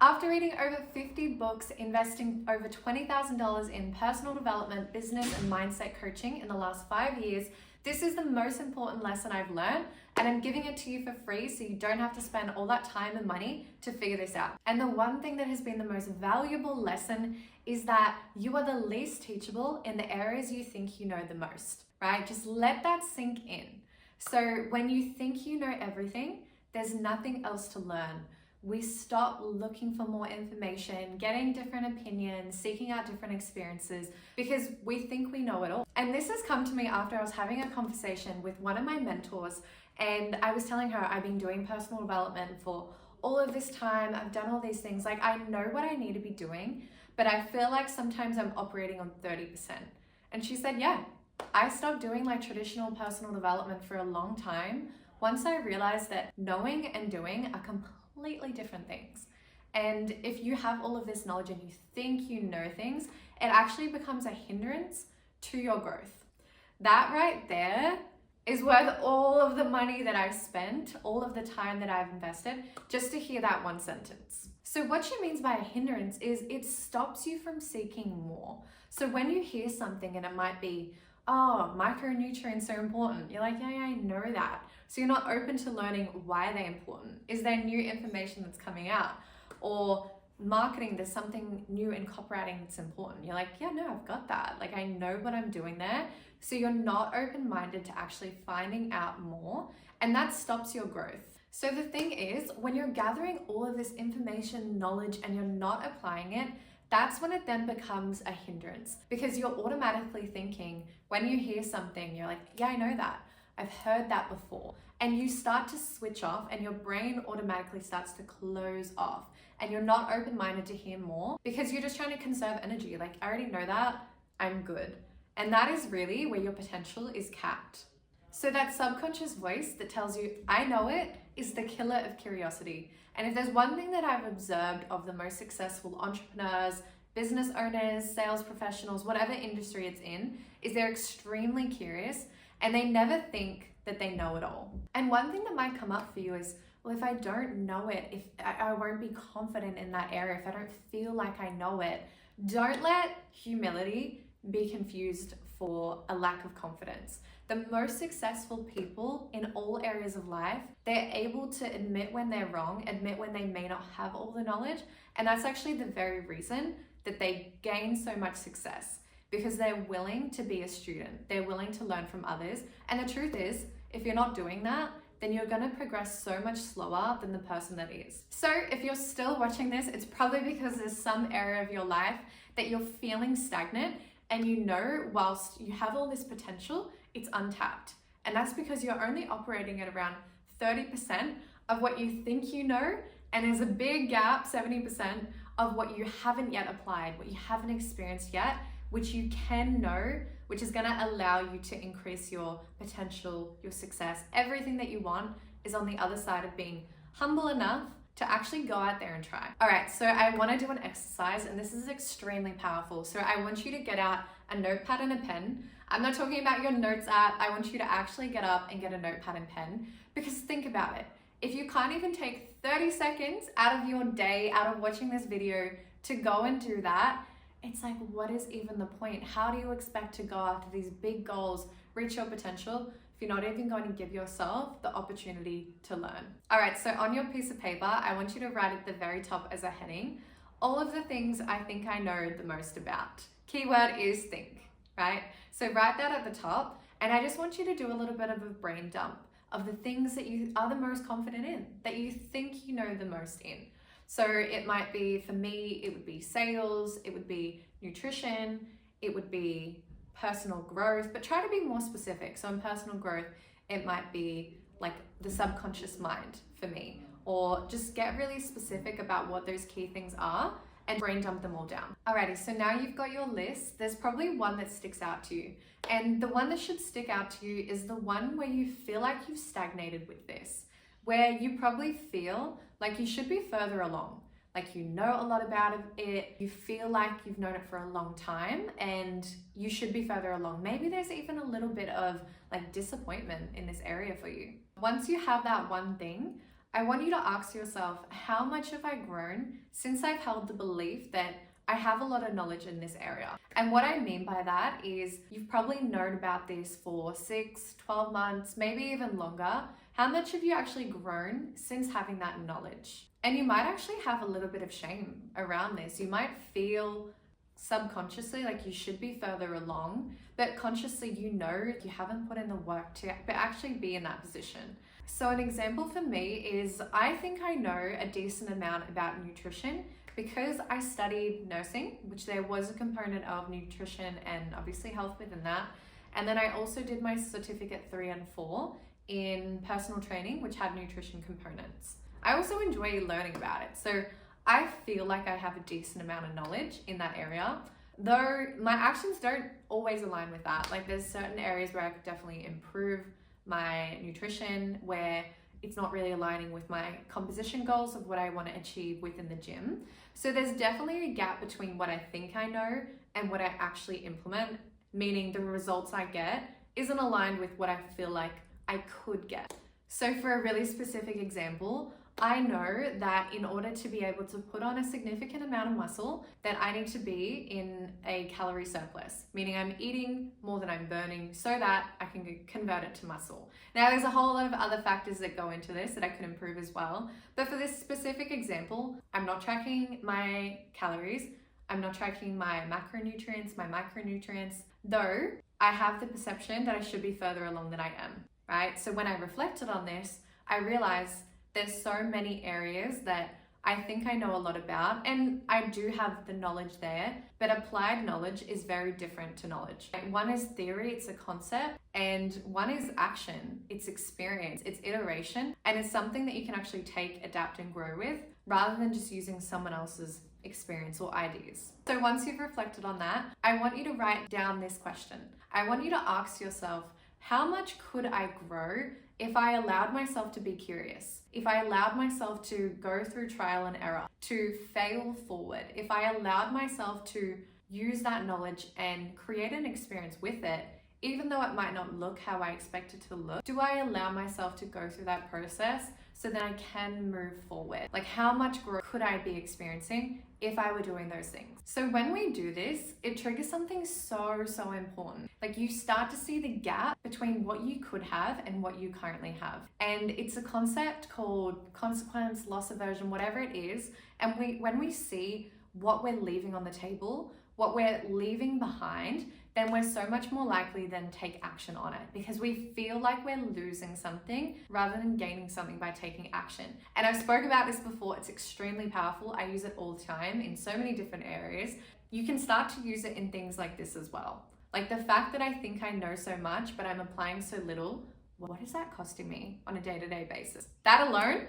After reading over 50 books, investing over $20,000 in personal development, business, and mindset coaching in the last 5 years, this is the most important lesson I've learned, and I'm giving it to you for free so you don't have to spend all that time and money to figure this out. And the one thing that has been the most valuable lesson is that you are the least teachable in the areas you think you know the most, right? Just let that sink in. So when you think you know everything, there's nothing else to learn. We stop looking for more information, getting different opinions, seeking out different experiences because we think we know it all. And this has come to me after I was having a conversation with one of my mentors, and I was telling her I've been doing personal development for all of this time. I've done all these things. Like, I know what I need to be doing, but I feel like sometimes I'm operating on 30%. And she said, yeah, I stopped doing like traditional personal development for a long time once I realized that knowing and doing are completely different things. And if you have all of this knowledge and you think you know things, it actually becomes a hindrance to your growth. That right there is worth all of the money that I've spent, all of the time that I've invested, just to hear that one sentence. So what she means by a hindrance is it stops you from seeking more. So when you hear something and it might be, oh, micronutrients are important. You're like, yeah, I know that. So you're not open to learning why they're important. Is there new information that's coming out? Or marketing, there's something new in copywriting that's important. You're like, yeah, no, I've got that. Like, I know what I'm doing there. So you're not open-minded to actually finding out more, and that stops your growth. So the thing is, when you're gathering all of this information, knowledge, and you're not applying it, that's when it then becomes a hindrance, because you're automatically thinking, when you hear something, you're like, yeah, I know that. I've heard that before. And you start to switch off and your brain automatically starts to close off, and you're not open-minded to hear more because you're just trying to conserve energy. Like, I already know that, I'm good. And that is really where your potential is capped. So that subconscious voice that tells you, I know it, is the killer of curiosity. And if there's one thing that I've observed of the most successful entrepreneurs, business owners, sales professionals, whatever industry it's in, is they're extremely curious and they never think that they know it all. And one thing that might come up for you is, well, if I don't know it, if I won't be confident in that area, if I don't feel like I know it, don't let humility be confused for a lack of confidence. The most successful people in all areas of life, they're able to admit when they're wrong, admit when they may not have all the knowledge. And that's actually the very reason that they gain so much success, because they're willing to be a student. They're willing to learn from others. And the truth is, if you're not doing that, then you're gonna progress so much slower than the person that is. So if you're still watching this, it's probably because there's some area of your life that you're feeling stagnant, and you know, whilst you have all this potential, it's untapped. And that's because you're only operating at around 30% of what you think you know, and there's a big gap, 70%, of what you haven't yet applied, what you haven't experienced yet, which you can know, which is gonna allow you to increase your potential, your success. Everything that you want is on the other side of being humble enough to actually go out there and try. All right, so I wanna do an exercise, and this is extremely powerful. So I want you to get out a notepad and a pen. I'm not talking about your notes app. I want you to actually get up and get a notepad and pen, because think about it. If you can't even take 30 seconds out of your day, out of watching this video, to go and do that, it's like, what is even the point? How do you expect to go after these big goals, reach your potential, if you're not even going to give yourself the opportunity to learn? All right, so on your piece of paper, I want you to write at the very top as a heading, all of the things I think I know the most about. Keyword is think, right? So write that at the top, and I just want you to do a little bit of a brain dump of the things that you are the most confident in, that you think you know the most in. So it might be, for me, it would be sales, it would be nutrition, it would be personal growth, but try to be more specific. So in personal growth, it might be like the subconscious mind for me, or just get really specific about what those key things are and brain dump them all down. Alrighty, so now you've got your list. There's probably one that sticks out to you. And the one that should stick out to you is the one where you feel like you've stagnated with this, where you probably feel like you should be further along. Like, you know a lot about it, you feel like you've known it for a long time and you should be further along. Maybe there's even a little bit of like disappointment in this area for you. Once you have that one thing, I want you to ask yourself, how much have I grown since I've held the belief that I have a lot of knowledge in this area? And what I mean by that is you've probably known about this for 6, 12 months, maybe even longer. How much have you actually grown since having that knowledge? And you might actually have a little bit of shame around this. You might feel subconsciously like you should be further along, but consciously you know you haven't put in the work to actually be in that position. So an example for me is I think I know a decent amount about nutrition because I studied nursing, which there was a component of nutrition and obviously health within that. And then I also did my certificate 3 and 4 in personal training, which had nutrition components. I also enjoy learning about it. So I feel like I have a decent amount of knowledge in that area, though my actions don't always align with that. Like there's certain areas where I could definitely improve my nutrition, where it's not really aligning with my composition goals of what I want to achieve within the gym. So there's definitely a gap between what I think I know and what I actually implement, meaning the results I get isn't aligned with what I feel like I could get. So for a really specific example, I know that in order to be able to put on a significant amount of muscle, that I need to be in a calorie surplus, meaning I'm eating more than I'm burning so that I can convert it to muscle. Now, there's a whole lot of other factors that go into this that I could improve as well. But for this specific example, I'm not tracking my calories. I'm not tracking my macronutrients, my micronutrients, though I have the perception that I should be further along than I am, right? So when I reflected on this, I realized there's so many areas that I think I know a lot about, and I do have the knowledge there, but applied knowledge is very different to knowledge. One is theory, it's a concept, and one is action, it's experience, it's iteration, and it's something that you can actually take, adapt, and grow with, rather than just using someone else's experience or ideas. So once you've reflected on that, I want you to write down this question. I want you to ask yourself, how much could I grow if I allowed myself to be curious? If I allowed myself to go through trial and error, to fail forward, if I allowed myself to use that knowledge and create an experience with it, even though it might not look how I expect it to look, do I allow myself to go through that process so that I can move forward? Like, how much growth could I be experiencing if I were doing those things? So when we do this, it triggers something so important. Like, you start to see the gap between what you could have and what you currently have. And it's a concept called consequence, loss aversion, whatever it is. And when we see what we're leaving on the table, what we're leaving behind, then we're so much more likely then take action on it, because we feel like we're losing something rather than gaining something by taking action. And I've spoke about this before, it's extremely powerful. I use it all the time in so many different areas. You can start to use it in things like this as well. Like the fact that I think I know so much, but I'm applying so little, what is that costing me on a day-to-day basis? That alone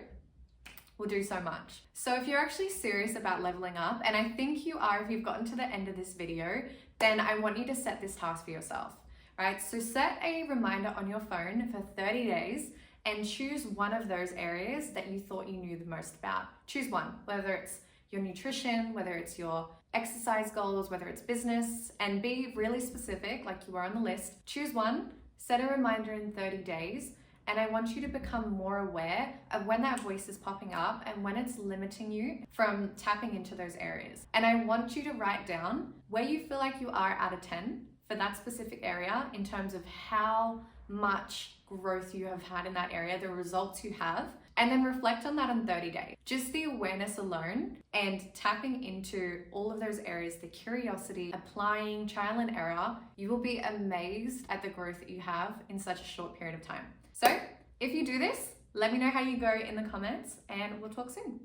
will do so much. So if you're actually serious about leveling up, and I think you are if you've gotten to the end of this video, then I want you to set this task for yourself, right? So set a reminder on your phone for 30 days and choose one of those areas that you thought you knew the most about. Choose one, whether it's your nutrition, whether it's your exercise goals, whether it's business, and be really specific like you are on the list. Choose one, set a reminder in 30 days, and I want you to become more aware of when that voice is popping up and when it's limiting you from tapping into those areas. And I want you to write down where you feel like you are out of 10 for that specific area in terms of how much growth you have had in that area, the results you have, and then reflect on that in 30 days. Just the awareness alone and tapping into all of those areas, the curiosity, applying trial and error, you will be amazed at the growth that you have in such a short period of time. So if you do this, let me know how you go in the comments, and we'll talk soon.